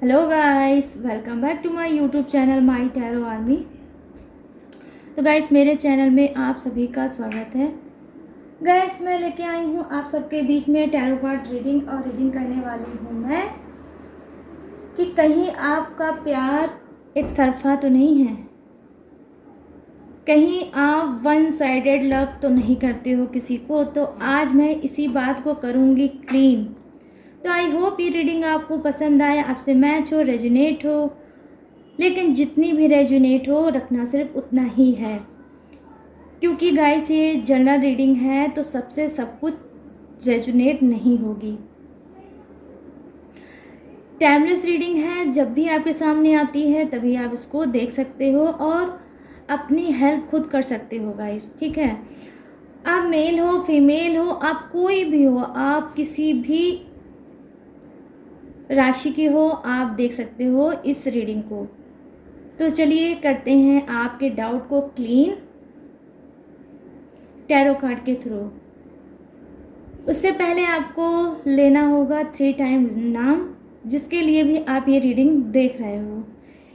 Hello guys, welcome back to my YouTube channel my tarot army. तो guys, मेरे channel में आप सभी का स्वागत है। गाइस, मैं लेके आई हूँ आप सबके बीच में टैरो कार्ड रीडिंग और रीडिंग करने वाली हूँ मैं कि कहीं आपका प्यार एक तरफा तो नहीं है, कहीं आप वन साइडेड लव तो नहीं करते हो किसी को। तो आज मैं इसी बात को करूँगी क्लीन। तो आई होप ये रीडिंग आपको पसंद आए, आपसे मैच हो, रेजोनेट हो। लेकिन जितनी भी रेजोनेट हो, रखना सिर्फ उतना ही है, क्योंकि गाइस ये जनरल रीडिंग है तो सबसे सब कुछ रेजोनेट नहीं होगी। टाइमलेस रीडिंग है, जब भी आपके सामने आती है तभी आप इसको देख सकते हो और अपनी हेल्प खुद कर सकते हो गाइस, ठीक है। आप मेल हो, फीमेल हो, आप कोई भी हो, आप किसी भी राशि के हो, आप देख सकते हो इस रीडिंग को। तो चलिए करते हैं आपके डाउट को क्लीन टैरो कार्ड के थ्रू। उससे पहले आपको लेना होगा 3 टाइम नाम, जिसके लिए भी आप ये रीडिंग देख रहे हो।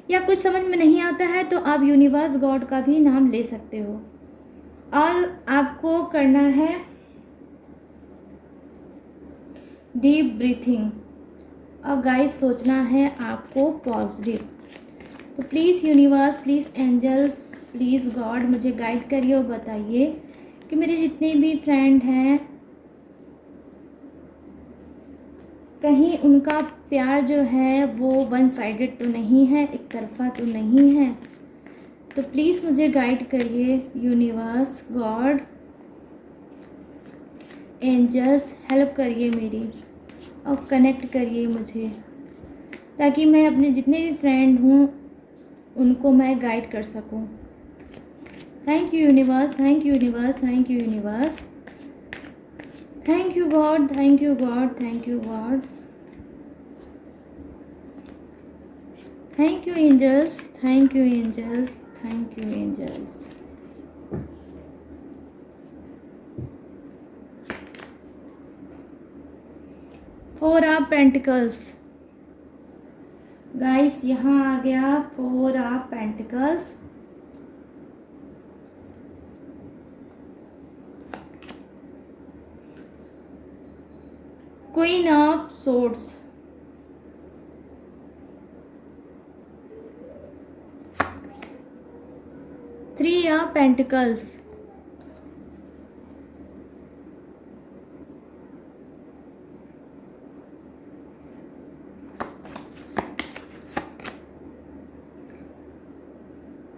या कुछ समझ में नहीं आता है तो आप यूनिवर्स गॉड का भी नाम ले सकते हो। और आपको करना है डीप ब्रीथिंग और गाइस सोचना है आपको पॉजिटिव। तो please universe, please angels, please God मुझे गाइड करिए और बताइए कि मेरे जितने भी फ्रेंड हैं कहीं उनका प्यार जो है वो वन साइडेड तो नहीं है, एक तरफा तो नहीं है। तो प्लीज़ मुझे गाइड करिए यूनिवर्स, गॉड, एंजल्स, हेल्प करिए मेरी और कनेक्ट करिए मुझे, ताकि मैं अपने जितने भी फ्रेंड हूँ उनको मैं गाइड कर सकूँ। Thank you universe, thank you universe, thank you universe, thank you God, thank you God, thank you God, thank you angels, thank you angels, thank you angels. Four of pentacles guys, यहाँ आ गया four of pentacles. Queen of swords, three of pentacles,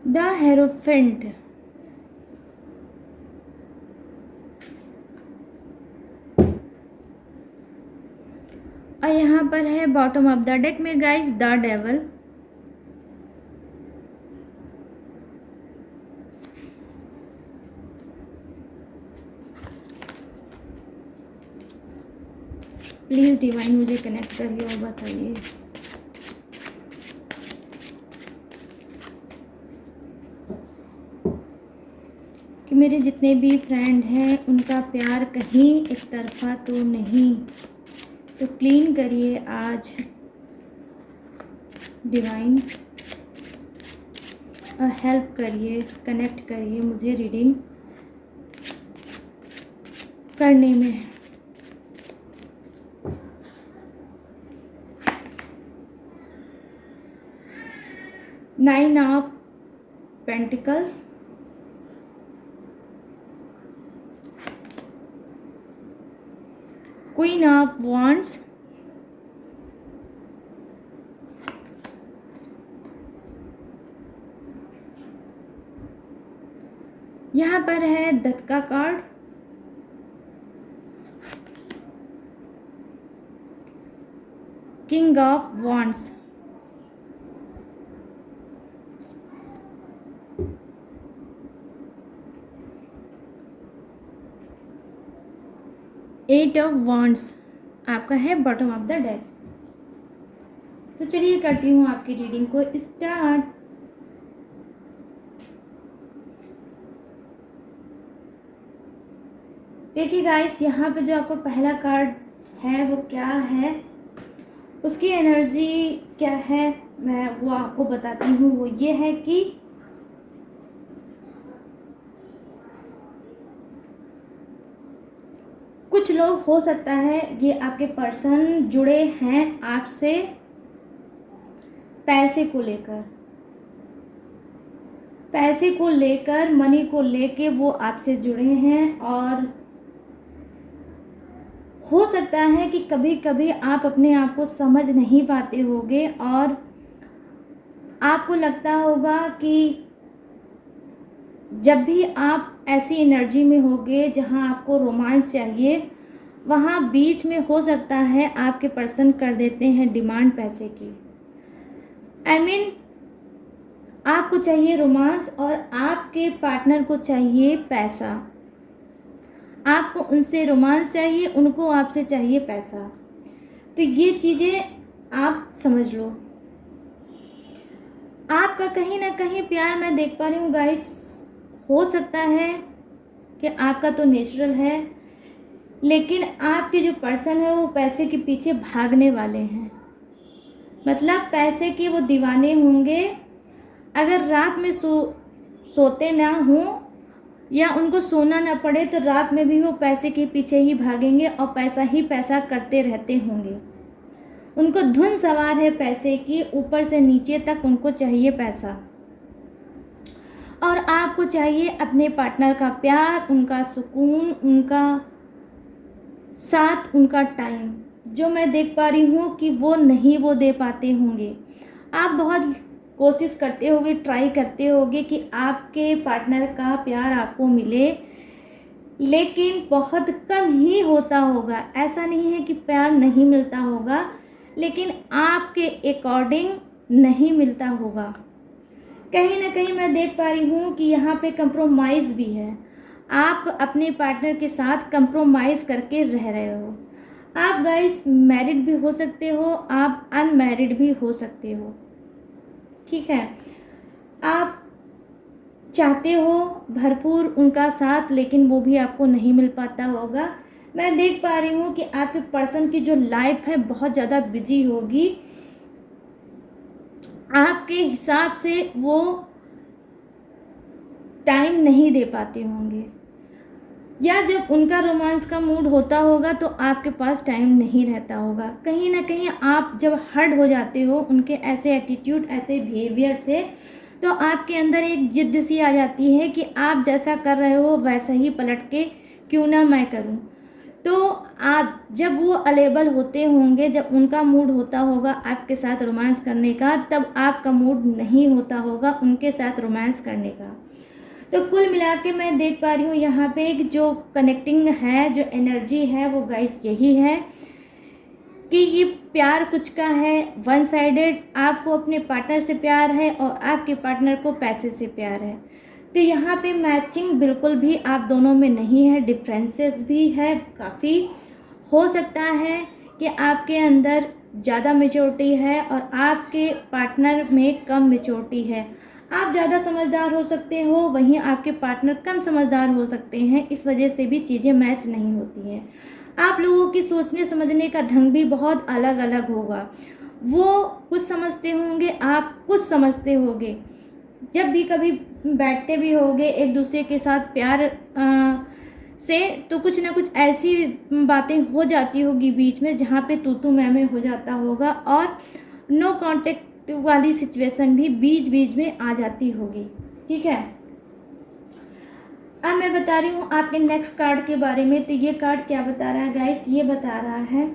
the hierophant, और यहाँ पर है bottom of the deck में guys the devil. Please divine मुझे connect करिए और बताइए कि मेरे जितने भी फ्रेंड हैं उनका प्यार कहीं एक तरफा तो नहीं। तो क्लीन करिए आज डिवाइन और हेल्प करिए, कनेक्ट करिए मुझे रीडिंग करने में। Nine of pentacles, queen of wands, यहाँ पर है डेथ का card, king of wands, eight of wands आपका है बॉटम ऑफ द डेक। तो चलिए करती हूँ आपकी रीडिंग को स्टार्ट। देखिए गाइस, यहाँ पे जो आपका पहला कार्ड है वो क्या है, उसकी एनर्जी क्या है मैं वो आपको बताती हूँ। वो ये है कि कुछ लोग हो सकता है ये आपके पर्सन जुड़े हैं आपसे पैसे को लेकर, पैसे को लेकर, मनी को लेके वो आपसे जुड़े हैं। और हो सकता है कि कभी कभी आप अपने आप को समझ नहीं पाते होगे और आपको लगता होगा कि जब भी आप ऐसी एनर्जी में होगे जहां आपको रोमांस चाहिए, वहां बीच में हो सकता है आपके पर्सन कर देते हैं डिमांड पैसे की। आई मीन आपको चाहिए रोमांस और आपके पार्टनर को चाहिए पैसा। आपको उनसे रोमांस चाहिए, उनको आपसे चाहिए पैसा। तो ये चीज़ें आप समझ लो। आपका कहीं ना कहीं प्यार मैं देख पा रही हूँ गाइस, हो सकता है कि आपका तो नेचुरल है, लेकिन आपके जो पर्सन है वो पैसे के पीछे भागने वाले हैं। मतलब पैसे के वो दीवाने होंगे। अगर रात में सोते ना हों या उनको सोना ना पड़े तो रात में भी वो पैसे के पीछे ही भागेंगे और पैसा ही पैसा करते रहते होंगे। उनको धुन सवार है पैसे की, ऊपर से नीचे तक उनको चाहिए पैसा। और आपको चाहिए अपने पार्टनर का प्यार, उनका सुकून, उनका साथ, उनका टाइम, जो मैं देख पा रही हूँ कि वो नहीं वो दे पाते होंगे। आप बहुत कोशिश करते होगे, ट्राई करते होगे कि आपके पार्टनर का प्यार आपको मिले, लेकिन बहुत कम ही होता होगा। ऐसा नहीं है कि प्यार नहीं मिलता होगा, लेकिन आपके अकॉर्डिंग नहीं मिलता होगा। कहीं ना कहीं मैं देख पा रही हूँ कि यहाँ पे कंप्रोमाइज़ भी है। आप अपने पार्टनर के साथ कंप्रोमाइज़ करके रह रहे हो। आप गाइस मैरिड भी हो सकते हो, आप अनमैरिड भी हो सकते हो, ठीक है। आप चाहते हो भरपूर उनका साथ, लेकिन वो भी आपको नहीं मिल पाता होगा। मैं देख पा रही हूँ कि आपके पर्सन की जो लाइफ है बहुत ज़्यादा बिजी होगी। आपके हिसाब से वो टाइम नहीं दे पाते होंगे, या जब उनका रोमांस का मूड होता होगा तो आपके पास टाइम नहीं रहता होगा। कहीं ना कहीं आप जब हर्ट हो जाते हो उनके ऐसे एटीट्यूड, ऐसे बिहेवियर से, तो आपके अंदर एक जिद्द सी आ जाती है कि आप जैसा कर रहे हो वैसा ही पलट के क्यों ना मैं करूं। तो आप जब वो अवेलेबल होते होंगे, जब उनका मूड होता होगा आपके साथ रोमांस करने का, तब आपका मूड नहीं होता होगा उनके साथ रोमांस करने का। तो कुल मिला के मैं देख पा रही हूँ यहाँ पे एक जो कनेक्टिंग है, जो एनर्जी है, वो गाइस यही है कि ये प्यार कुछ का है वन साइडेड। आपको अपने पार्टनर से प्यार है और आपके पार्टनर को पैसे से प्यार है। तो यहाँ पे मैचिंग बिल्कुल भी आप दोनों में नहीं है, डिफरेंसेस भी है काफ़ी। हो सकता है कि आपके अंदर ज़्यादा मेच्योरिटी है और आपके पार्टनर में कम मेच्योरिटी है। आप ज़्यादा समझदार हो सकते हो, वहीं आपके पार्टनर कम समझदार हो सकते हैं। इस वजह से भी चीज़ें मैच नहीं होती हैं। आप लोगों की सोचने समझने का ढंग भी बहुत अलग अलग होगा। वो कुछ समझते होंगे, आप कुछ समझते होंगे। जब भी कभी बैठते भी होगे एक दूसरे के साथ प्यार से, तो कुछ ना कुछ ऐसी बातें हो जाती होगी बीच में जहाँ पे तू मैं हो जाता होगा और नो कांटेक्ट वाली सिचुएशन भी बीच बीच में आ जाती होगी, ठीक है। अब मैं बता रही हूँ आपके नेक्स्ट कार्ड के बारे में। तो ये कार्ड क्या बता रहा है गाइस, ये बता रहा है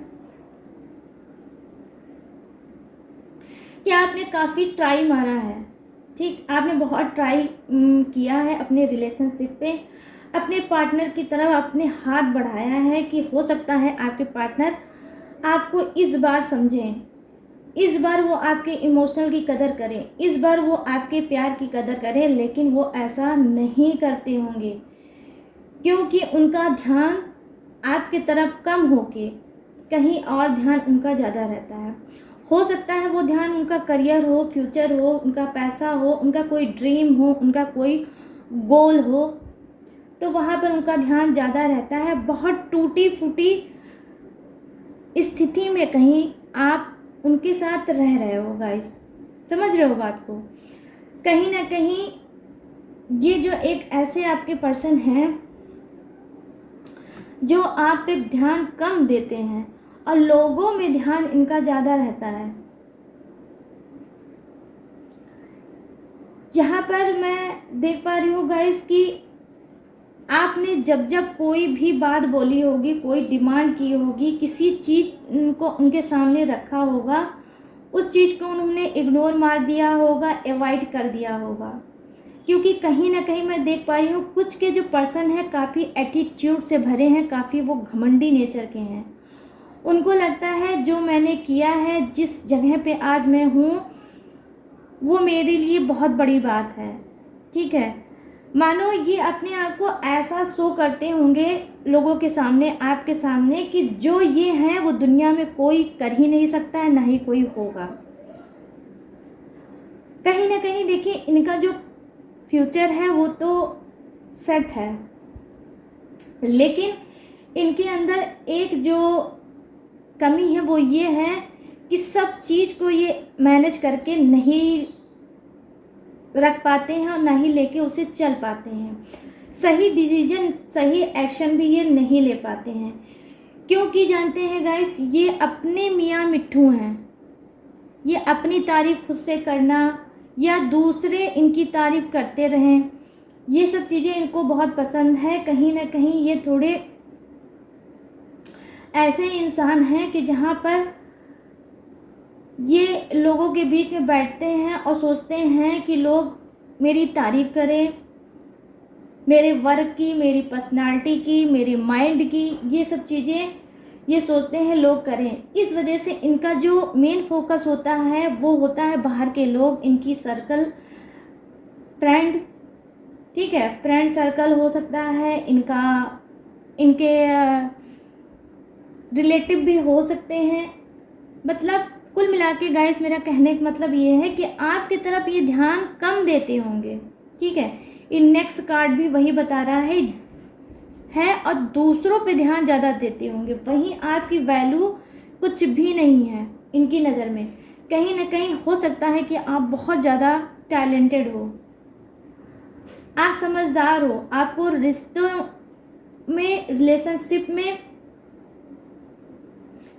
कि आपने काफ़ी ट्राई मारा है, ठीक। आपने बहुत ट्राई किया है अपने रिलेशनशिप पे, अपने पार्टनर की तरफ अपने हाथ बढ़ाया है कि हो सकता है आपके पार्टनर आपको इस बार समझें, इस बार वो आपके इमोशनल की कदर करें, इस बार वो आपके प्यार की कदर करें। लेकिन वो ऐसा नहीं करते होंगे क्योंकि उनका ध्यान आपकी तरफ कम होके कहीं और ध्यान उनका ज़्यादा रहता है। हो सकता है वो ध्यान उनका करियर हो, फ्यूचर हो, उनका पैसा हो, उनका कोई ड्रीम हो, उनका कोई गोल हो, तो वहाँ पर उनका ध्यान ज़्यादा रहता है। बहुत टूटी फूटी स्थिति में कहीं आप उनके साथ रह रहे हो गाइस, समझ रहे हो बात को। कहीं ना कहीं ये जो एक ऐसे आपके पर्सन हैं जो आप पे ध्यान कम देते हैं और लोगों में ध्यान इनका ज़्यादा रहता है। यहाँ पर मैं देख पा रही हूँ गाइस कि आपने जब जब कोई भी बात बोली होगी, कोई डिमांड की होगी, किसी चीज़ को उनके सामने रखा होगा, उस चीज़ को उन्होंने इग्नोर मार दिया होगा, अवॉइड कर दिया होगा। क्योंकि कहीं ना कहीं मैं देख पा रही हूँ कुछ के जो पर्सन हैं काफ़ी एटीट्यूड से भरे हैं, काफ़ी वो घमंडी नेचर के हैं। उनको लगता है जो मैंने किया है, जिस जगह पे आज मैं हूँ, वो मेरे लिए बहुत बड़ी बात है। ठीक है, मानो ये अपने आप को ऐसा शो करते होंगे लोगों के सामने, आपके सामने, कि जो ये हैं वो दुनिया में कोई कर ही नहीं सकता है, ना ही कोई होगा। कहीं ना कहीं देखिए इनका जो फ्यूचर है वो तो सेट है, लेकिन इनके अंदर एक जो कमी है वो ये है कि सब चीज़ को ये मैनेज करके नहीं रख पाते हैं और ना ही लेके उसे चल पाते हैं। सही डिसीजन, सही एक्शन भी ये नहीं ले पाते हैं। क्योंकि जानते हैं गाइस, ये अपने मियाँ मिट्ठू हैं। ये अपनी तारीफ खुद से करना या दूसरे इनकी तारीफ करते रहें, ये सब चीज़ें इनको बहुत पसंद है। कहीं ना कहीं ये थोड़े ऐसे इंसान हैं कि जहाँ पर ये लोगों के बीच में बैठते हैं और सोचते हैं कि लोग मेरी तारीफ करें, मेरे वर्क की, मेरी पर्सनालिटी की, मेरे माइंड की, ये सब चीज़ें ये सोचते हैं लोग करें। इस वजह से इनका जो मेन फोकस होता है वो होता है बाहर के लोग, इनकी सर्कल, फ्रेंड। ठीक है, फ्रेंड सर्कल हो सकता है इनका, इनके रिलेटिव भी हो सकते हैं। मतलब कुल मिला के गाइस मेरा कहने का मतलब ये है कि आपकी तरफ ये ध्यान कम देते होंगे। ठीक है, इन नेक्स्ट कार्ड भी वही बता रहा है और दूसरों पे ध्यान ज़्यादा देते होंगे। वहीं आपकी वैल्यू कुछ भी नहीं है इनकी नज़र में। कहीं ना कहीं हो सकता है कि आप बहुत ज़्यादा टैलेंटेड हो, आप समझदार हो, आपको रिश्तों में, रिलेशनशिप में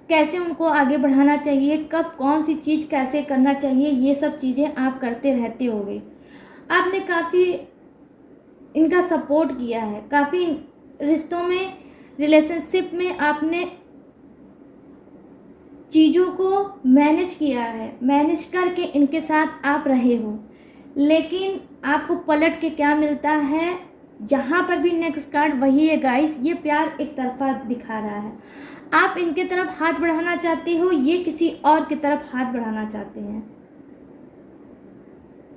कैसे उनको आगे बढ़ाना चाहिए, कब कौन सी चीज़ कैसे करना चाहिए, ये सब चीज़ें आप करते रहते होगे। आपने काफ़ी इनका सपोर्ट किया है, काफ़ी रिश्तों में, रिलेशनशिप में आपने चीज़ों को मैनेज किया है, मैनेज करके इनके साथ आप रहे हो। लेकिन आपको पलट के क्या मिलता है, जहाँ पर भी नेक्स्ट कार्ड वही है गाइस, ये प्यार एक तरफा दिखा रहा है। आप इनके तरफ हाथ बढ़ाना चाहते हो, ये किसी और की तरफ हाथ बढ़ाना चाहते हैं।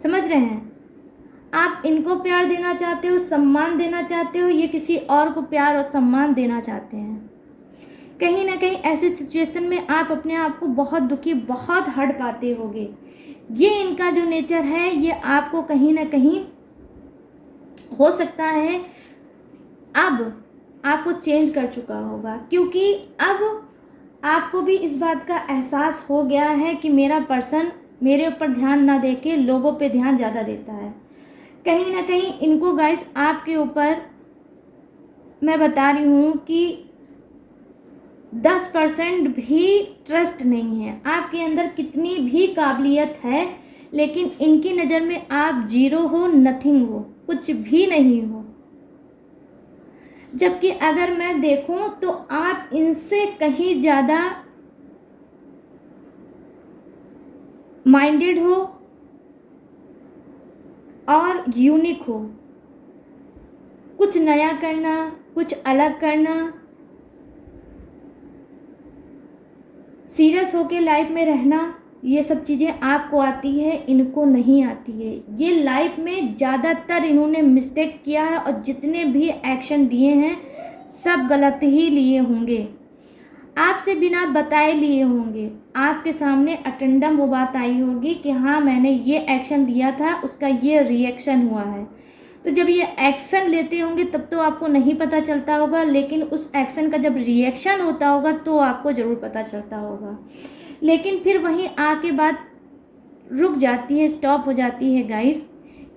समझ रहे हैं, आप इनको प्यार देना चाहते हो, सम्मान देना चाहते हो, ये किसी और को प्यार और सम्मान देना चाहते हैं। कहीं ना कहीं ऐसे सिचुएशन में आप अपने आप को बहुत दुखी, बहुत हर्ट पाते होगे। ये इनका जो नेचर है ये आपको कहीं ना कहीं हो सकता है अब आपको चेंज कर चुका होगा, क्योंकि अब आपको भी इस बात का एहसास हो गया है कि मेरा पर्सन मेरे ऊपर ध्यान ना दे के लोगों पे ध्यान ज़्यादा देता है। कहीं ना कहीं इनको गाइस आपके ऊपर मैं बता रही हूँ कि 10% भी ट्रस्ट नहीं है। आपके अंदर कितनी भी काबिलियत है, लेकिन इनकी नज़र में आप जीरो हो, नथिंग हो, कुछ भी नहीं हो। जबकि अगर मैं देखूं तो आप इनसे कहीं ज़्यादा माइंडेड हो और यूनिक हो। कुछ नया करना, कुछ अलग करना, सीरियस होके लाइफ में रहना, ये सब चीज़ें आपको आती है, इनको नहीं आती है। ये लाइफ में ज़्यादातर इन्होंने मिस्टेक किया है और जितने भी एक्शन लिए हैं सब गलत ही लिए होंगे, आपसे बिना बताए लिए होंगे। आपके सामने अटेंडम वो बात आई होगी कि हाँ मैंने ये एक्शन लिया था, उसका ये रिएक्शन हुआ है। तो जब ये एक्शन लेते होंगे तब तो आपको नहीं पता चलता होगा, लेकिन उस एक्शन का जब रिएक्शन होता होगा तो आपको ज़रूर पता चलता होगा। लेकिन फिर वहीं आके बात रुक जाती है, स्टॉप हो जाती है गाइस,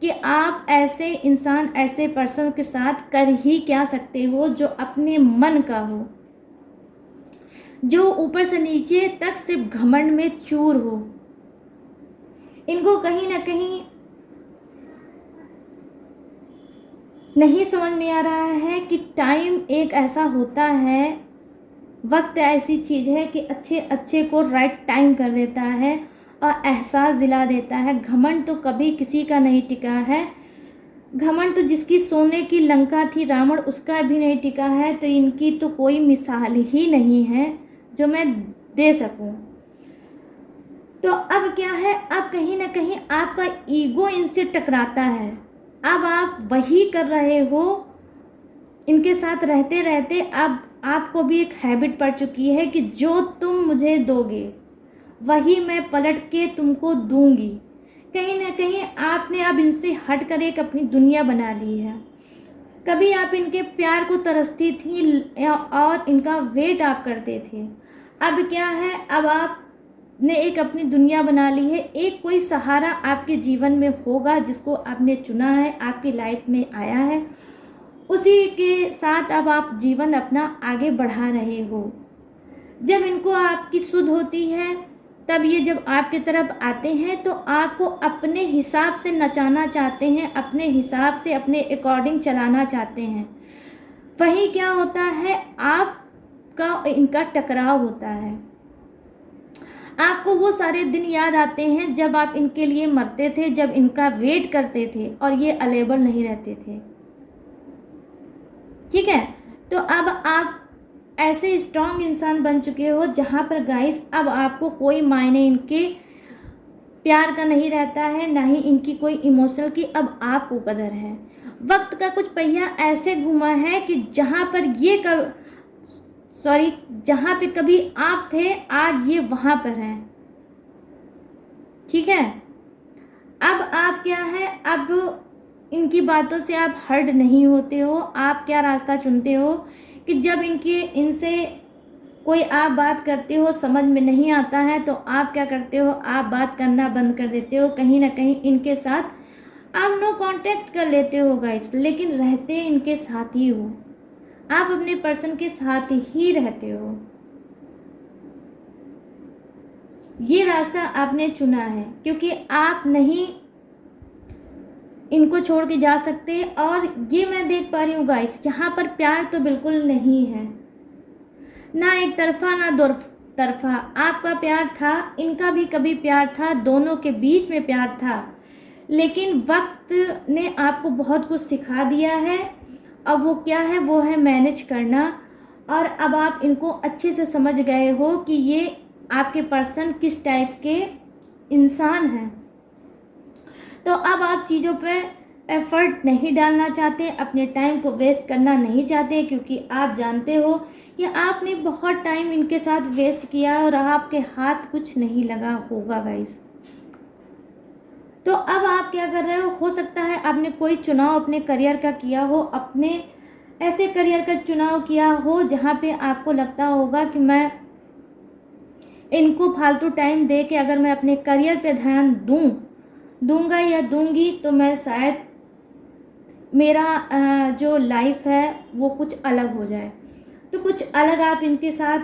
कि आप ऐसे इंसान, ऐसे पर्सन के साथ कर ही क्या सकते हो जो अपने मन का हो, जो ऊपर से नीचे तक सिर्फ घमंड में चूर हो। इनको कहीं ना कहीं नहीं समझ में आ रहा है कि टाइम एक ऐसा होता है, वक्त ऐसी चीज़ है कि अच्छे अच्छे को राइट टाइम कर देता है और एहसास दिला देता है। घमंड तो कभी किसी का नहीं टिका है। घमंड तो जिसकी सोने की लंका थी रावण, उसका भी नहीं टिका है। तो इनकी तो कोई मिसाल ही नहीं है जो मैं दे सकूं। तो अब क्या है, अब कहीं ना कहीं आपका ईगो इनसे टकराता है। अब आप वही कर रहे हो, इनके साथ रहते रहते अब आपको भी एक हैबिट पड़ चुकी है कि जो तुम मुझे दोगे वही मैं पलट के तुमको दूंगी। कहीं ना कहीं आपने अब इनसे हट कर एक अपनी दुनिया बना ली है। कभी आप इनके प्यार को तरसती थी और इनका वेट आप करते थे। अब क्या है, अब आपने एक अपनी दुनिया बना ली है। एक कोई सहारा आपके जीवन में होगा जिसको आपने चुना है, आपकी लाइफ में आया है, उसी के साथ अब आप जीवन अपना आगे बढ़ा रहे हो। जब इनको आपकी सुध होती है तब ये जब आपकी तरफ आते हैं तो आपको अपने हिसाब से नचाना चाहते हैं, अपने हिसाब से अपने अकॉर्डिंग चलाना चाहते हैं। वही क्या होता है, आपका इनका टकराव होता है। आपको वो सारे दिन याद आते हैं जब आप इनके लिए मरते थे, जब इनका वेट करते थे और ये अवेलेबल नहीं रहते थे। ठीक है, तो अब आप ऐसे स्ट्रॉन्ग इंसान बन चुके हो जहाँ पर गाइस अब आपको कोई मायने इनके प्यार का नहीं रहता है, ना ही इनकी कोई इमोशनल की अब आपको कदर है। वक्त का कुछ पहिया ऐसे घुमा है कि जहाँ पर ये जहाँ पे कभी आप थे आज ये वहाँ पर हैं। ठीक है, अब आप क्या है, अब इनकी बातों से आप हर्ट नहीं होते हो। आप क्या रास्ता चुनते हो कि जब इनसे कोई आप बात करते हो समझ में नहीं आता है तो आप क्या करते हो, आप बात करना बंद कर देते हो। कहीं ना कहीं इनके साथ आप नो कांटेक्ट कर लेते हो गाइस, लेकिन रहते इनके साथ ही हो। आप अपने पर्सन के साथ ही रहते हो। ये रास्ता आपने चुना है क्योंकि आप नहीं इनको छोड़ के जा सकते। और ये मैं देख पा रही हूँ गाइस, यहाँ पर प्यार तो बिल्कुल नहीं है, ना एक तरफा ना दो तरफा। आपका प्यार था, इनका भी कभी प्यार था, दोनों के बीच में प्यार था। लेकिन वक्त ने आपको बहुत कुछ सिखा दिया है। अब वो क्या है, वो है मैनेज करना। और अब आप इनको अच्छे से समझ गए हो कि ये आपके पर्सन किस टाइप के इंसान हैं। तो अब आप चीज़ों पे एफर्ट नहीं डालना चाहते, अपने टाइम को वेस्ट करना नहीं चाहते, क्योंकि आप जानते हो कि आपने बहुत टाइम इनके साथ वेस्ट किया और आपके हाथ कुछ नहीं लगा होगा गाइस। तो अब आप क्या कर रहे हो सकता है आपने कोई चुनाव अपने करियर का किया हो, अपने ऐसे करियर का चुनाव किया हो जहाँ पे आपको लगता होगा कि मैं इनको फालतू टाइम दे के अगर मैं अपने करियर पे ध्यान दूंगा या दूंगी तो मैं शायद मेरा जो लाइफ है वो कुछ अलग हो जाए। तो कुछ अलग आप इनके साथ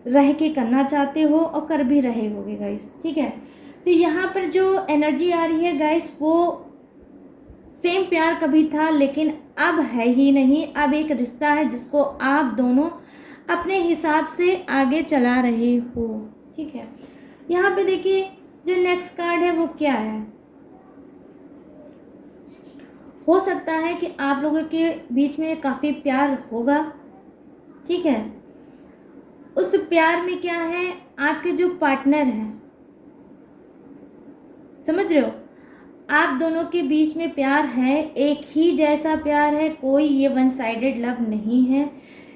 रह के करना चाहते हो और कर भी रहे होगे गाइस। ठीक है, तो यहाँ पर जो एनर्जी आ रही है गाइस वो सेम प्यार कभी था लेकिन अब है ही नहीं। अब एक रिश्ता है जिसको आप दोनों अपने हिसाब से आगे चला रहे हो। ठीक है, यहाँ पे देखिए जो नेक्स्ट कार्ड है वो क्या है। हो सकता है कि आप लोगों के बीच में काफ़ी प्यार होगा। ठीक है, उस प्यार में क्या है, आपके जो पार्टनर हैं, समझ रहे हो, आप दोनों के बीच में प्यार है, एक ही जैसा प्यार है, कोई ये वन साइडेड लव नहीं है।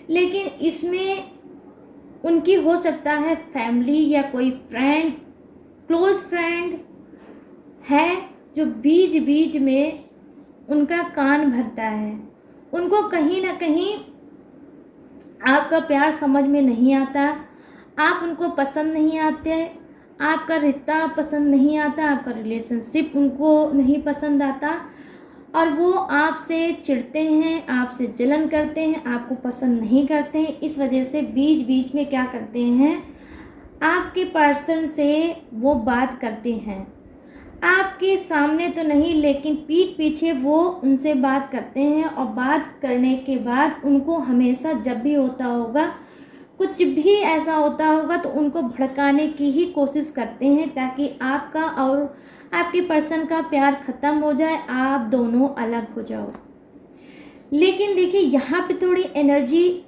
लेकिन इसमें उनकी हो सकता है फैमिली या कोई फ्रेंड, क्लोज फ्रेंड है जो बीच बीच में उनका कान भरता है। उनको कहीं ना कहीं आपका प्यार समझ में नहीं आता, आप उनको पसंद नहीं आते, आपका रिश्ता पसंद नहीं आता, आपका रिलेशनशिप उनको नहीं पसंद आता, और वो आपसे चिढ़ते हैं, आपसे जलन करते हैं, आपको पसंद नहीं करते हैं। इस वजह से बीच बीच में क्या करते हैं, आपके पर्सन से वो बात करते हैं, आपके सामने तो नहीं लेकिन पीठ पीछे वो उनसे बात करते हैं। और बात करने के बाद उनको हमेशा जब भी होता होगा, कुछ भी ऐसा होता होगा तो उनको भड़काने की ही कोशिश करते हैं, ताकि आपका और आपके पर्सन का प्यार ख़त्म हो जाए, आप दोनों अलग हो जाओ। लेकिन देखिए यहाँ पे थोड़ी एनर्जी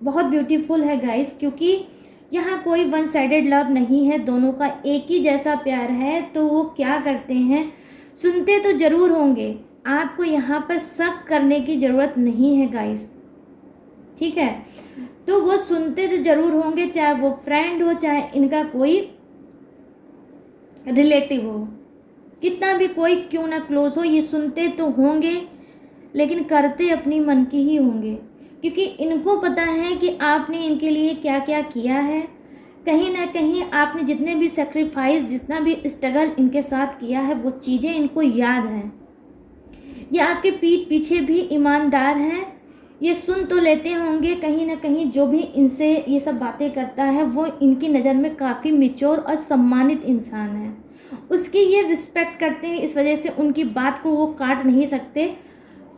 बहुत ब्यूटीफुल है गाइस, क्योंकि यहाँ कोई वन साइडेड लव नहीं है, दोनों का एक ही जैसा प्यार है। तो वो क्या करते हैं, सुनते तो ज़रूर होंगे, आपको यहाँ पर शक करने की ज़रूरत नहीं है गाइस, ठीक है। तो वो सुनते तो ज़रूर होंगे, चाहे वो फ्रेंड हो, चाहे इनका कोई रिलेटिव हो, कितना भी कोई क्यों ना क्लोज हो, ये सुनते तो होंगे, लेकिन करते अपनी मन की ही होंगे, क्योंकि इनको पता है कि आपने इनके लिए क्या क्या किया है। कहीं ना कहीं आपने जितने भी सेक्रीफाइस, जितना भी स्ट्रगल इनके साथ किया है, वो चीज़ें इनको याद हैं। ये आपके पीठ पीछे भी ईमानदार हैं, ये सुन तो लेते होंगे, कहीं ना कहीं जो भी इनसे ये सब बातें करता है वो इनकी नज़र में काफ़ी मैच्योर और सम्मानित इंसान है, उसकी ये रिस्पेक्ट करते हैं। इस वजह से उनकी बात को वो काट नहीं सकते।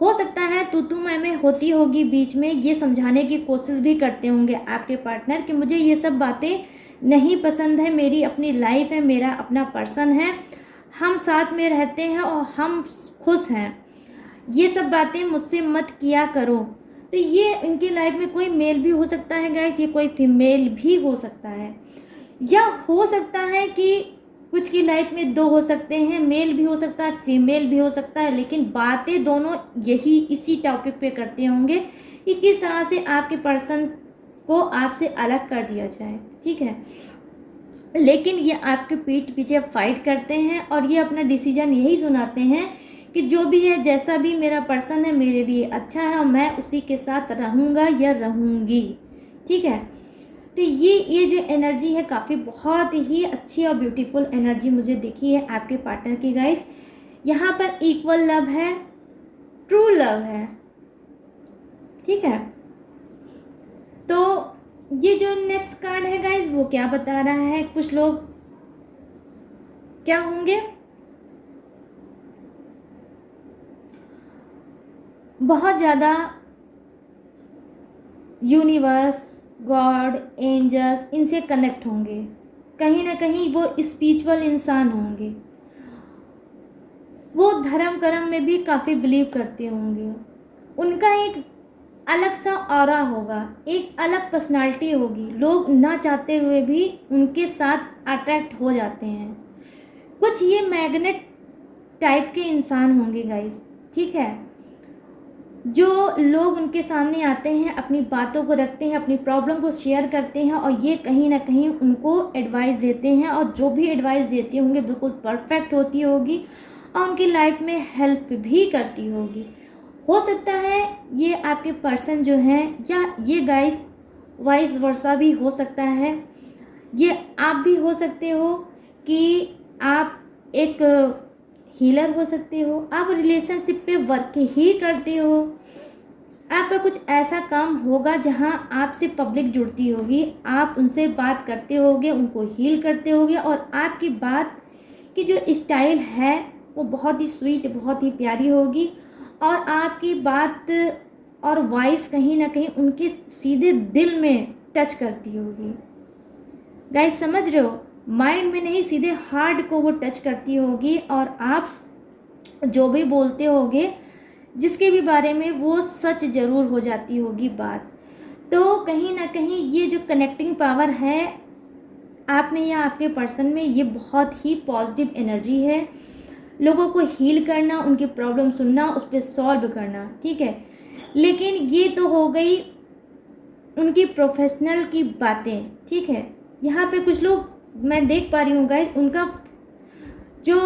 हो सकता है तू मैं होती होगी बीच में, ये समझाने की कोशिश भी करते होंगे आपके पार्टनर कि मुझे ये सब बातें नहीं पसंद है, मेरी अपनी लाइफ है, मेरा अपना पर्सन है, हम साथ में रहते हैं और हम खुश हैं, ये सब बातें मुझसे मत किया करो। तो ये इनकी लाइफ में कोई मेल भी हो सकता है गाइस, ये कोई फीमेल भी हो सकता है, या हो सकता है कि कुछ की लाइफ में दो हो सकते हैं, मेल भी हो सकता है, फीमेल भी हो सकता है, लेकिन बातें दोनों यही इसी टॉपिक पे करते होंगे कि किस तरह से आपके पर्सन को आपसे अलग कर दिया जाए, ठीक है। लेकिन ये आपके पीठ पीछे फाइट करते हैं और ये अपना डिसीजन यही सुनाते हैं कि जो भी है, जैसा भी मेरा पर्सन है मेरे लिए अच्छा है और मैं उसी के साथ रहूँगा या रहूँगी, ठीक है। तो ये जो एनर्जी है काफ़ी बहुत ही अच्छी और ब्यूटीफुल एनर्जी मुझे दिखी है आपके पार्टनर की गाइस। यहाँ पर इक्वल लव है, ट्रू लव है, ठीक है। तो ये जो नेक्स्ट कार्ड है गाइस वो क्या बता रहा है, कुछ लोग क्या होंगे, बहुत ज़्यादा यूनिवर्स, गॉड, एंजल्स, इनसे कनेक्ट होंगे, कहीं ना कहीं वो स्पिरिचुअल इंसान होंगे, वो धर्म कर्म में भी काफ़ी बिलीव करते होंगे, उनका एक अलग सा ऑरा होगा, एक अलग पर्सनालिटी होगी, लोग ना चाहते हुए भी उनके साथ अट्रैक्ट हो जाते हैं। कुछ ये मैग्नेट टाइप के इंसान होंगे गाइस, ठीक है, जो लोग उनके सामने आते हैं, अपनी बातों को रखते हैं, अपनी प्रॉब्लम को शेयर करते हैं और ये कहीं ना कहीं उनको एडवाइस देते हैं, और जो भी एडवाइस देते होंगे बिल्कुल परफेक्ट होती होगी और उनकी लाइफ में हेल्प भी करती होगी। हो सकता है ये आपके पर्सन जो हैं, या ये गाइस वाइस वर्सा भी हो सकता है, ये आप भी हो सकते हो कि आप एक हीलर हो सकते हो, आप रिलेशनशिप पे वर्क ही करते हो, आपका कुछ ऐसा काम होगा जहां आपसे पब्लिक जुड़ती होगी, आप उनसे बात करते होगे, उनको हील करते होगे, और आपकी बात की जो स्टाइल है वो बहुत ही स्वीट, बहुत ही प्यारी होगी, और आपकी बात और वॉइस कहीं ना कहीं उनके सीधे दिल में टच करती होगी। गाइस समझ रहे हो, माइंड में नहीं, सीधे हार्ट को वो टच करती होगी, और आप जो भी बोलते होगे, जिसके भी बारे में, वो सच ज़रूर हो जाती होगी बात। तो कहीं ना कहीं ये जो कनेक्टिंग पावर है आप में या आपके पर्सन में, ये बहुत ही पॉजिटिव एनर्जी है, लोगों को हील करना, उनकी प्रॉब्लम सुनना, उस पर सॉल्व करना, ठीक है। लेकिन ये तो हो गई उनकी प्रोफेशनल की बातें, ठीक है। यहाँ पे कुछ लोग मैं देख पा रही हूँ गाइस, उनका जो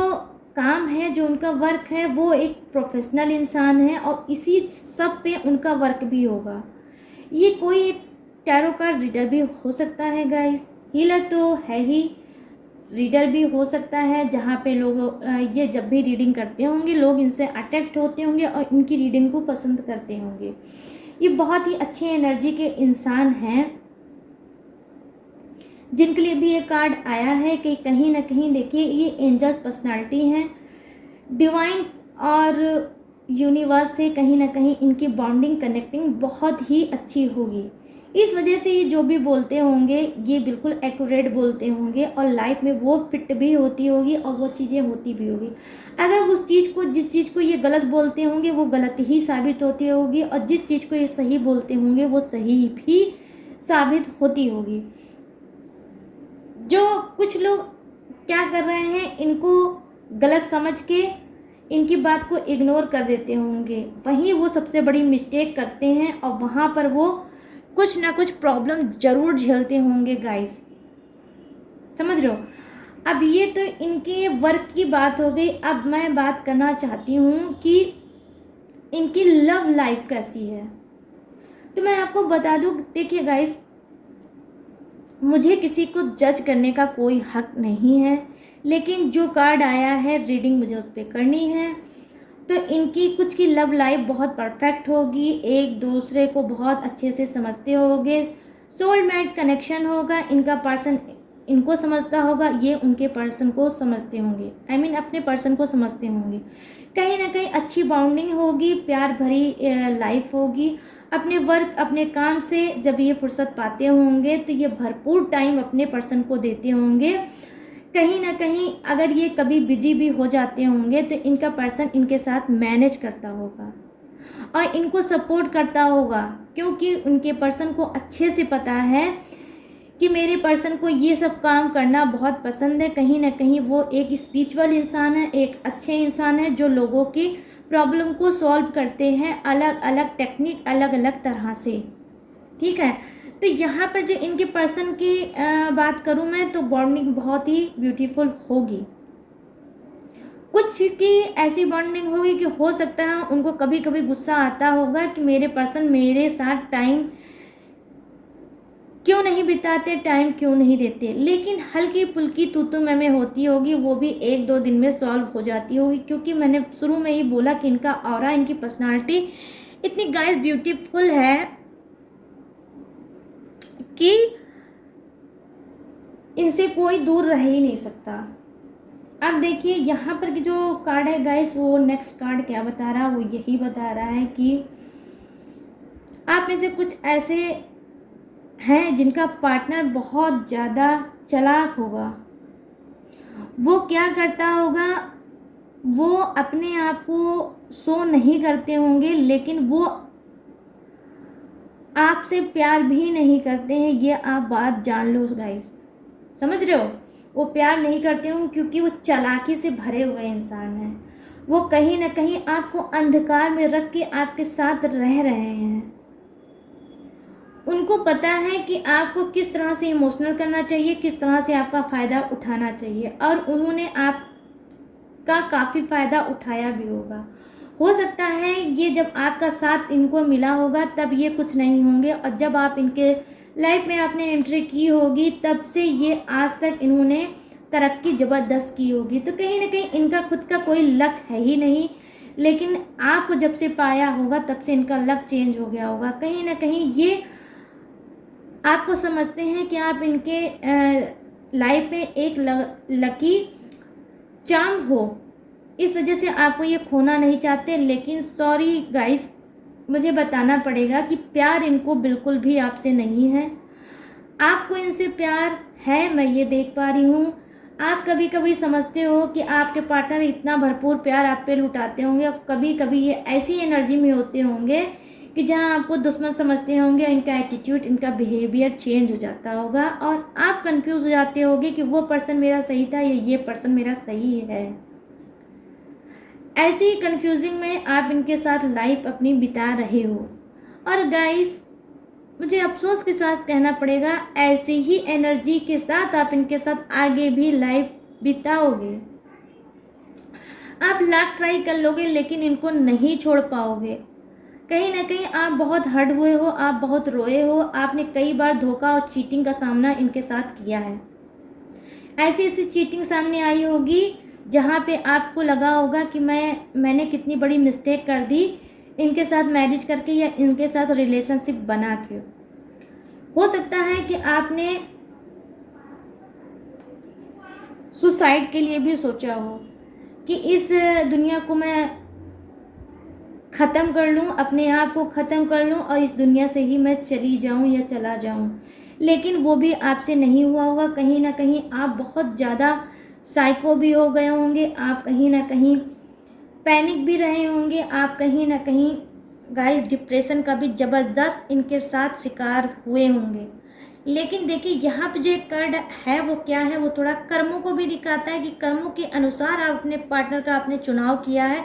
काम है, जो उनका वर्क है, वो एक प्रोफेशनल इंसान है और इसी सब पे उनका वर्क भी होगा। ये कोई एक टैरो कार्ड रीडर भी हो सकता है गाइस, हीलर तो है ही, रीडर भी हो सकता है, जहाँ पे लोग ये जब भी रीडिंग करते होंगे लोग इनसे अट्रैक्ट होते होंगे और इनकी रीडिंग को पसंद करते होंगे। ये बहुत ही अच्छी एनर्जी के इंसान हैं जिनके लिए भी ये कार्ड आया है कि कहीं ना कहीं देखिए ये एंजल पर्सनालिटी हैं, डिवाइन और यूनिवर्स से कहीं ना कहीं इनकी बॉन्डिंग कनेक्टिंग बहुत ही अच्छी होगी। इस वजह से ये जो भी बोलते होंगे ये बिल्कुल एक्यूरेट बोलते होंगे और लाइफ में वो फिट भी होती होगी और वो चीज़ें होती भी होगी। अगर उस चीज़ को, जिस चीज़ को ये गलत बोलते होंगे वो गलत ही साबित होती होगी और जिस चीज़ को ये सही बोलते होंगे वो सही भी साबित होती होगी। जो कुछ लोग क्या कर रहे हैं, इनको गलत समझ के इनकी बात को इग्नोर कर देते होंगे, वहीं वो सबसे बड़ी मिस्टेक करते हैं और वहाँ पर वो कुछ ना कुछ प्रॉब्लम ज़रूर झेलते होंगे गाइस, समझ रहे हो। अब ये तो इनके वर्क की बात हो गई। अब मैं बात करना चाहती हूँ कि इनकी लव लाइफ कैसी है। तो मैं आपको बता दूँ, देखिए गाइस, मुझे किसी को जज करने का कोई हक नहीं है, लेकिन जो कार्ड आया है रीडिंग मुझे उस पर करनी है। तो इनकी कुछ की लव लाइफ बहुत परफेक्ट होगी, एक दूसरे को बहुत अच्छे से समझते होंगे, सोलमेट कनेक्शन होगा, इनका पर्सन इनको समझता होगा, ये उनके पर्सन को समझते होंगे, आई मीन अपने पर्सन को समझते होंगे। कहीं ना कहीं अच्छी बॉन्डिंग होगी, प्यार भरी लाइफ होगी। अपने वर्क, अपने काम से जब ये फुर्सत पाते होंगे तो ये भरपूर टाइम अपने पर्सन को देते होंगे। कहीं ना कहीं अगर ये कभी बिजी भी हो जाते होंगे तो इनका पर्सन इनके साथ मैनेज करता होगा और इनको सपोर्ट करता होगा, क्योंकि उनके पर्सन को अच्छे से पता है कि मेरे पर्सन को ये सब काम करना बहुत पसंद है। कहीं ना कहीं वो एक स्पिरिचुअल इंसान है, एक अच्छे इंसान है जो लोगों की प्रॉब्लम को सॉल्व करते हैं अलग अलग टेक्निक, अलग अलग तरह से, ठीक है। तो यहाँ पर जो इनके पर्सन की बात करूँ मैं, तो बॉन्डिंग बहुत ही ब्यूटीफुल होगी। कुछ की ऐसी बॉन्डिंग होगी कि हो सकता है उनको कभी कभी गुस्सा आता होगा कि मेरे पर्सन मेरे साथ टाइम क्यों नहीं बिताते, टाइम क्यों नहीं देते, लेकिन हल्की फुल्की तू मैं होती होगी, वो भी 1-2 दिन में सॉल्व हो जाती होगी। क्योंकि मैंने शुरू में ही बोला कि इनका ऑरा, इनकी पर्सनालिटी इतनी गाइस ब्यूटीफुल है कि इनसे कोई दूर रह ही नहीं सकता। अब देखिए यहाँ पर की जो कार्ड है गाइस, वो नेक्स्ट कार्ड क्या बता रहा है, वो यही बता रहा है कि आप में से कुछ ऐसे हैं जिनका पार्टनर बहुत ज़्यादा चालाक होगा। वो क्या करता होगा, वो अपने आप को शो नहीं करते होंगे, लेकिन वो आपसे प्यार भी नहीं करते हैं, ये आप बात जान लो गाइस, समझ रहे हो। वो प्यार नहीं करते होंगे क्योंकि वो चालाकी से भरे हुए इंसान हैं। वो कहीं ना कहीं आपको अंधकार में रख के आपके साथ रह रहे हैं। उनको पता है कि आपको किस तरह से इमोशनल करना चाहिए, किस तरह से आपका फ़ायदा उठाना चाहिए, और उन्होंने आपका काफ़ी फ़ायदा उठाया भी होगा। हो सकता है ये जब आपका साथ इनको मिला होगा तब ये कुछ नहीं होंगे, और जब आप इनके लाइफ में आपने एंट्री की होगी तब से ये आज तक इन्होंने तरक्की ज़बरदस्त की होगी। तो कहीं ना कहीं इनका खुद का कोई लक है ही नहीं, लेकिन आपको जब से पाया होगा तब से इनका लक चेंज हो गया होगा। कहीं ना कहीं ये आपको समझते हैं कि आप इनके लाइफ में एक लकी चार्म हो, इस वजह से आपको ये खोना नहीं चाहते। लेकिन सॉरी गाइस, मुझे बताना पड़ेगा कि प्यार इनको बिल्कुल भी आपसे नहीं है। आपको इनसे प्यार है, मैं ये देख पा रही हूँ। आप कभी कभी समझते हो कि आपके पार्टनर इतना भरपूर प्यार आप पे लुटाते होंगे, और कभी कभी ये ऐसी एनर्जी में होते होंगे कि जहाँ आपको दुश्मन समझते होंगे, इनका एटीट्यूड, इनका बिहेवियर चेंज हो जाता होगा और आप कंफ्यूज हो जाते होंगे कि वो पर्सन मेरा सही था या ये पर्सन मेरा सही है। ऐसी कंफ्यूजिंग में आप इनके साथ लाइफ अपनी बिता रहे हो। और गाइस, मुझे अफसोस के साथ कहना पड़ेगा, ऐसी ही एनर्जी के साथ आप इनके साथ आगे भी लाइफ बिताओगे। आप लाख ट्राई कर लोगे लेकिन इनको नहीं छोड़ पाओगे। कहीं ना कहीं आप बहुत हर्ट हुए हो, आप बहुत रोए हो, आपने कई बार धोखा और चीटिंग का सामना इनके साथ किया है। ऐसी ऐसी चीटिंग सामने आई होगी जहाँ पे आपको लगा होगा कि मैंने कितनी बड़ी मिस्टेक कर दी इनके साथ मैरिज करके या इनके साथ रिलेशनशिप बना के। हो सकता है कि आपने सुसाइड के लिए भी सोचा हो कि इस दुनिया को मैं ख़त्म कर लूँ, अपने आप को ख़त्म कर लूँ और इस दुनिया से ही मैं चली जाऊँ या चला जाऊँ। लेकिन वो भी आपसे नहीं हुआ होगा। कहीं ना कहीं आप बहुत ज़्यादा साइको भी हो गए होंगे, आप कहीं ना कहीं पैनिक भी रहे होंगे, आप कहीं ना कहीं गाइस डिप्रेशन का भी ज़बरदस्त इनके साथ शिकार हुए होंगे। लेकिन देखिए यहाँ पे जो एक कार्ड है वो क्या है, वो थोड़ा कर्मों को भी दिखाता है कि कर्मों के अनुसार आप अपने पार्टनर का आपने चुनाव किया है,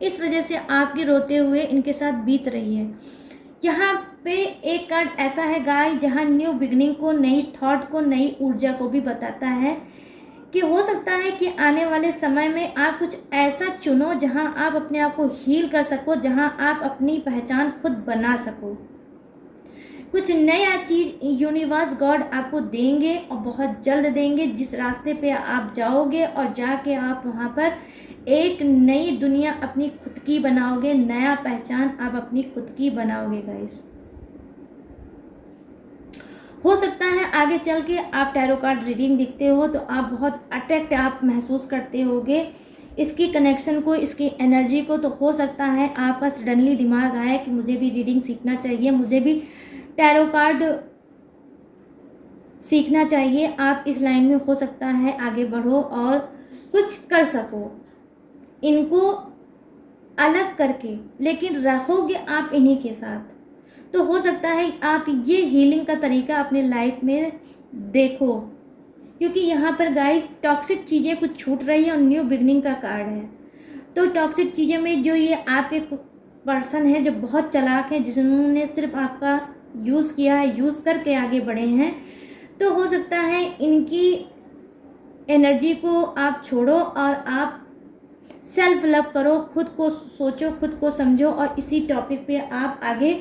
इस वजह से आपके रोते हुए इनके साथ बीत रही है। यहाँ पे एक कार्ड ऐसा है गाइस जहाँ न्यू बिगनिंग को, नई थॉट को, नई ऊर्जा को भी बताता है कि हो सकता है कि आने वाले समय में आप कुछ ऐसा चुनो जहां आप अपने आप को हील कर सको, जहां आप अपनी पहचान खुद बना सको। कुछ नया चीज़ यूनिवर्स गॉड आपको देंगे और बहुत जल्द देंगे। जिस रास्ते पे आप जाओगे और जाके आप वहाँ पर एक नई दुनिया अपनी खुद की बनाओगे, नया पहचान आप अपनी खुद की बनाओगे गाइस। हो सकता है आगे चल के आप टैरो कार्ड रीडिंग देखते हो तो आप बहुत अट्रैक्ट आप महसूस करते होगे इसकी कनेक्शन को, इसकी एनर्जी को। तो हो सकता है आपका सडनली दिमाग आया कि मुझे भी रीडिंग सीखना चाहिए, मुझे भी टैरो कार्ड सीखना चाहिए। आप इस लाइन में हो सकता है आगे बढ़ो और कुछ कर सको इनको अलग करके, लेकिन रहोगे आप इन्हीं के साथ। तो हो सकता है आप ये हीलिंग का तरीका अपने लाइफ में देखो, क्योंकि यहाँ पर गाइस टॉक्सिक चीज़ें कुछ छूट रही है और न्यू बिगनिंग का कार्ड है। तो टॉक्सिक चीज़ें में जो ये आपके पर्सन है जो बहुत चालाक है, जिन्होंने सिर्फ आपका यूज़ किया है, यूज़ करके आगे बढ़े हैं, तो हो सकता है इनकी एनर्जी को आप छोड़ो और आप सेल्फ लव करो, खुद को सोचो, खुद को समझो और इसी टॉपिक पे आप आगे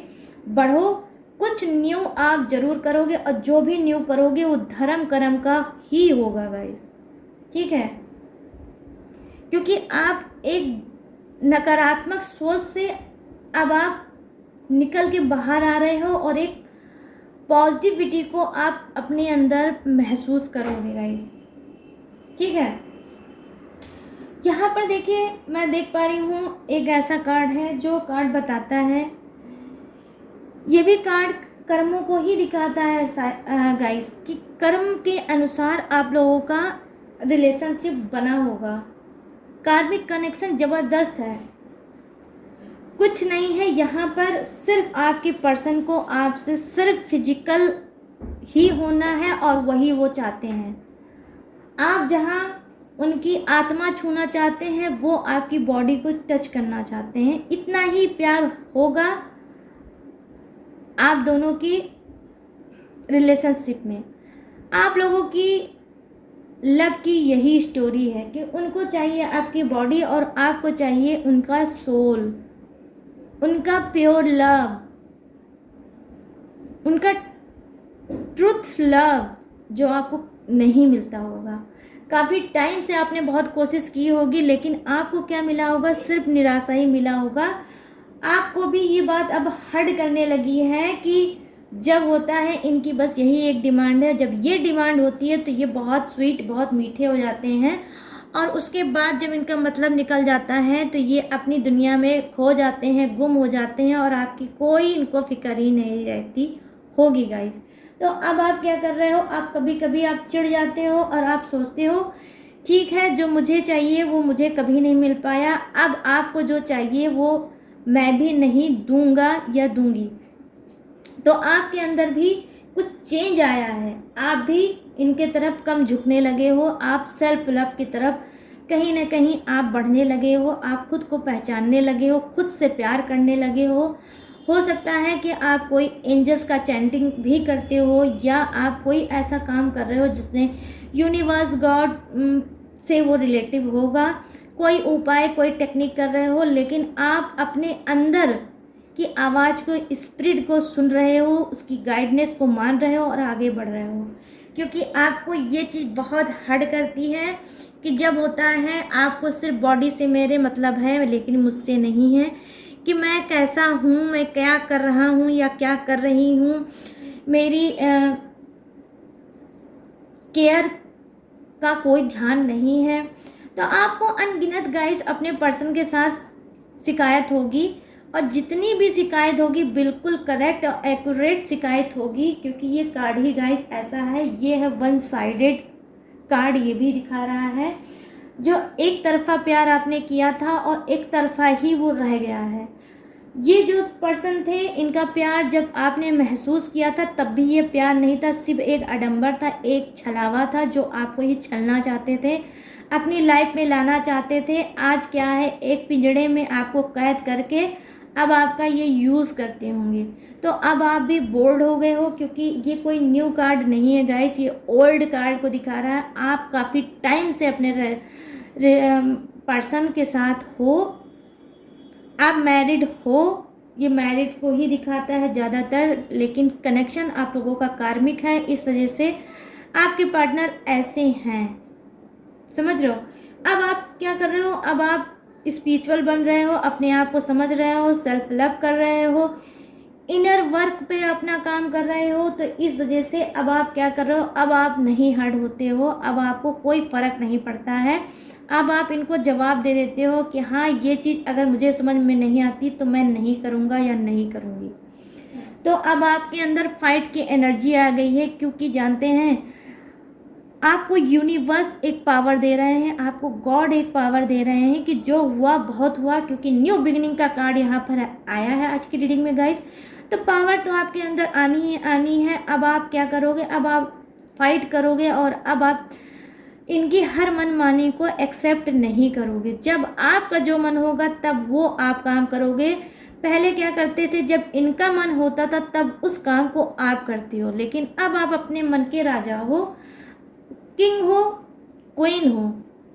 बढ़ो। कुछ न्यू आप जरूर करोगे और जो भी न्यू करोगे वो धर्म कर्म का ही होगा गाइस, ठीक है? क्योंकि आप एक नकारात्मक सोच से अब आप निकल के बाहर आ रहे हो और एक पॉजिटिविटी को आप अपने अंदर महसूस करोगे गाइस, ठीक है? यहाँ पर देखिए मैं देख पा रही हूँ एक ऐसा कार्ड है जो कार्ड बताता है, ये भी कार्ड कर्मों को ही दिखाता है गाइस कि कर्म के अनुसार आप लोगों का रिलेशनशिप बना होगा। कार्मिक कनेक्शन ज़बरदस्त है, कुछ नहीं है यहाँ पर, सिर्फ आपके पर्सन को आपसे सिर्फ फिजिकल ही होना है और वही वो चाहते हैं। आप जहाँ उनकी आत्मा छूना चाहते हैं वो आपकी बॉडी को टच करना चाहते हैं। इतना ही प्यार होगा आप दोनों की रिलेशनशिप में। आप लोगों की लव की यही स्टोरी है कि उनको चाहिए आपकी बॉडी और आपको चाहिए उनका सोल, उनका प्योर लव, उनका ट्रुथ लव जो आपको नहीं मिलता होगा। काफ़ी टाइम से आपने बहुत कोशिश की होगी लेकिन आपको क्या मिला होगा, सिर्फ निराशा ही मिला होगा। आपको भी ये बात अब हर्ट करने लगी है कि जब होता है इनकी बस यही एक डिमांड है, जब ये डिमांड होती है तो ये बहुत स्वीट, बहुत मीठे हो जाते हैं और उसके बाद जब इनका मतलब निकल जाता है तो ये अपनी दुनिया में खो जाते हैं, गुम हो जाते हैं और आपकी कोई इनको फिक्र ही नहीं रहती होगी गाइस। तो अब आप क्या कर रहे हो, आप कभी कभी आप चिढ़ जाते हो और आप सोचते हो ठीक है जो मुझे चाहिए वो मुझे कभी नहीं मिल पाया, अब आपको जो चाहिए वो मैं भी नहीं दूंगा या दूंगी। तो आपके अंदर भी कुछ चेंज आया है, आप भी इनके तरफ कम झुकने लगे हो, आप सेल्फ लव की तरफ कहीं ना कहीं आप बढ़ने लगे हो, आप खुद को पहचानने लगे हो, खुद से प्यार करने लगे हो सकता है कि आप कोई एंजल्स का चैंटिंग भी करते हो या आप कोई ऐसा काम कर रहे हो जिसमें यूनिवर्स गॉड से वो रिलेटिव होगा। कोई उपाय, कोई टेक्निक कर रहे हो, लेकिन आप अपने अंदर की आवाज़ को, स्पिरिट को सुन रहे हो, उसकी गाइडनेस को मान रहे हो और आगे बढ़ रहे हो। क्योंकि आपको ये चीज़ बहुत हर्ट करती है कि जब होता है आपको सिर्फ बॉडी से मेरे मतलब है, लेकिन मुझसे नहीं है कि मैं कैसा हूँ, मैं क्या कर रहा हूँ या क्या कर रही हूँ, मेरी केयर का कोई ध्यान नहीं है। तो आपको अनगिनत गाइस अपने पर्सन के साथ शिकायत होगी, और जितनी भी शिकायत होगी बिल्कुल करेक्ट और एक्यूरेट शिकायत होगी, क्योंकि ये कार्ड ही गाइस ऐसा है, ये है वन साइडेड कार्ड। ये भी दिखा रहा है जो एक तरफा प्यार आपने किया था और एक तरफा ही वो रह गया है। ये जो पर्सन थे, इनका प्यार जब आपने महसूस किया था तब भी ये प्यार नहीं था, सिर्फ एक आडंबर था, एक छलावा था जो आपको ही छलना चाहते थे, अपनी लाइफ में लाना चाहते थे। आज क्या है, एक पिंजड़े में आपको कैद करके अब आपका ये यूज़ करते होंगे। तो अब आप भी बोल्ड हो गए हो, क्योंकि ये कोई न्यू कार्ड नहीं है गाइस, ये ओल्ड कार्ड को दिखा रहा है। आप काफ़ी टाइम से अपने पर्सन के साथ हो, आप मैरिड हो, ये मैरिड को ही दिखाता है ज़्यादातर, लेकिन कनेक्शन आप लोगों का कार्मिक है, इस वजह से आपके पार्टनर ऐसे हैं, समझ रहे हो। अब आप क्या कर रहे हो, अब आप स्पिरिचुअल बन रहे हो, अपने आप को समझ रहे हो, सेल्फ लव कर रहे हो, इनर वर्क पे अपना काम कर रहे हो। तो इस वजह से अब आप क्या कर रहे हो, अब आप नहीं हर्ट होते हो, अब आपको कोई फ़र्क नहीं पड़ता है। अब आप इनको जवाब दे देते हो कि हाँ, ये चीज़ अगर मुझे समझ में नहीं आती तो मैं नहीं करूँगा या नहीं करूँगी। तो अब आपके अंदर फाइट की एनर्जी आ गई है, क्योंकि जानते हैं आपको यूनिवर्स एक पावर दे रहे हैं, आपको गॉड एक पावर दे रहे हैं कि जो हुआ बहुत हुआ, क्योंकि न्यू बिगिनिंग का कार्ड यहाँ पर आया है आज की रीडिंग में गाइस। तो पावर तो आपके अंदर आनी है। अब आप क्या करोगे, अब आप फाइट करोगे और अब आप इनकी हर मनमानी को एक्सेप्ट नहीं करोगे। जब आपका जो मन होगा तब वो आप काम करोगे। पहले क्या करते थे, जब इनका मन होता था तब उस काम को आप करते हो, लेकिन अब आप अपने मन के राजा हो, किंग हो, क्वीन हो।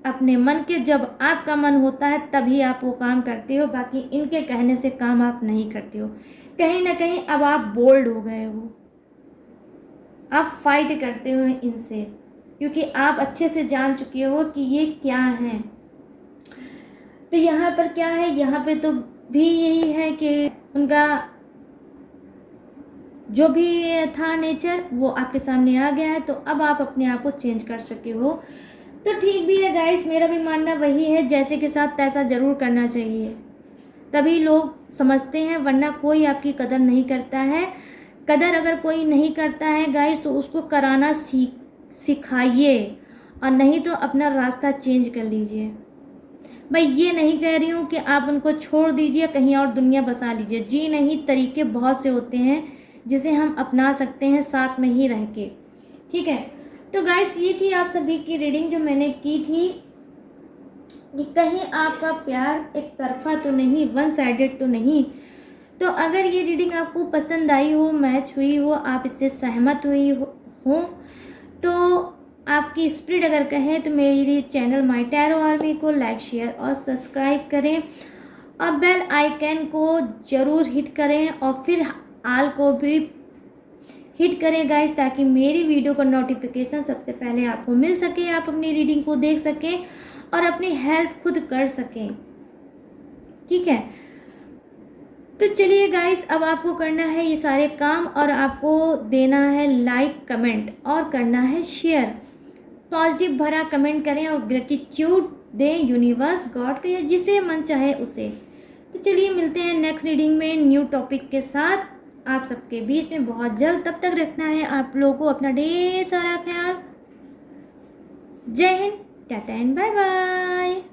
अपने मन के, जब आपका मन होता है तभी आप वो काम करते हो, बाकी इनके कहने से काम आप नहीं करते हो। कहीं ना कहीं अब आप बोल्ड हो गए हो, आप फाइट करते हो इनसे, क्योंकि आप अच्छे से जान चुके हो कि ये क्या हैं। तो यहाँ पर क्या है, यहाँ पे तो भी यही है कि उनका जो भी था नेचर वो आपके सामने आ गया है, तो अब आप अपने आप को चेंज कर सके हो। तो ठीक भी है गाइस, मेरा भी मानना वही है, जैसे के साथ तैसा ज़रूर करना चाहिए, तभी लोग समझते हैं, वरना कोई आपकी कदर नहीं करता है। कदर अगर कोई नहीं करता है गाइस तो उसको कराना सिखाइए, और नहीं तो अपना रास्ता चेंज कर लीजिए। भाई ये नहीं कह रही हूँ कि आप उनको छोड़ दीजिए, कहीं और दुनिया बसा लीजिए, जी नहीं, तरीके बहुत से होते हैं जिसे हम अपना सकते हैं साथ में ही रह के, ठीक है। तो गाइस ये थी आप सभी की रीडिंग जो मैंने की थी, कि कहीं आपका प्यार एक तरफा तो नहीं, वन साइडेड तो नहीं। तो अगर ये रीडिंग आपको पसंद आई हो, मैच हुई हो, आप इससे सहमत हुई हो तो आपकी स्पिरिट अगर कहे तो मेरी चैनल माय टैरो आर्मी को लाइक, शेयर और सब्सक्राइब करें, और बेल आइकन को ज़रूर हिट करें, और फिर आल को भी हिट करें गाइस, ताकि मेरी वीडियो का नोटिफिकेशन सबसे पहले आपको मिल सके, आप अपनी रीडिंग को देख सकें और अपनी हेल्प खुद कर सकें, ठीक है। तो चलिए गाइस, अब आपको करना है ये सारे काम, और आपको देना है लाइक, कमेंट और करना है शेयर। पॉजिटिव भरा कमेंट करें और ग्रेटिट्यूड दें यूनिवर्स, गॉड को, या जिसे मन चाहे उसे। तो चलिए मिलते हैं नेक्स्ट रीडिंग में न्यू टॉपिक के साथ आप सबके बीच में बहुत जल्द। तब तक रखना है आप लोगों को अपना ढेर सारा ख्याल। जय हिंद, टाटा एंड बाय बाय।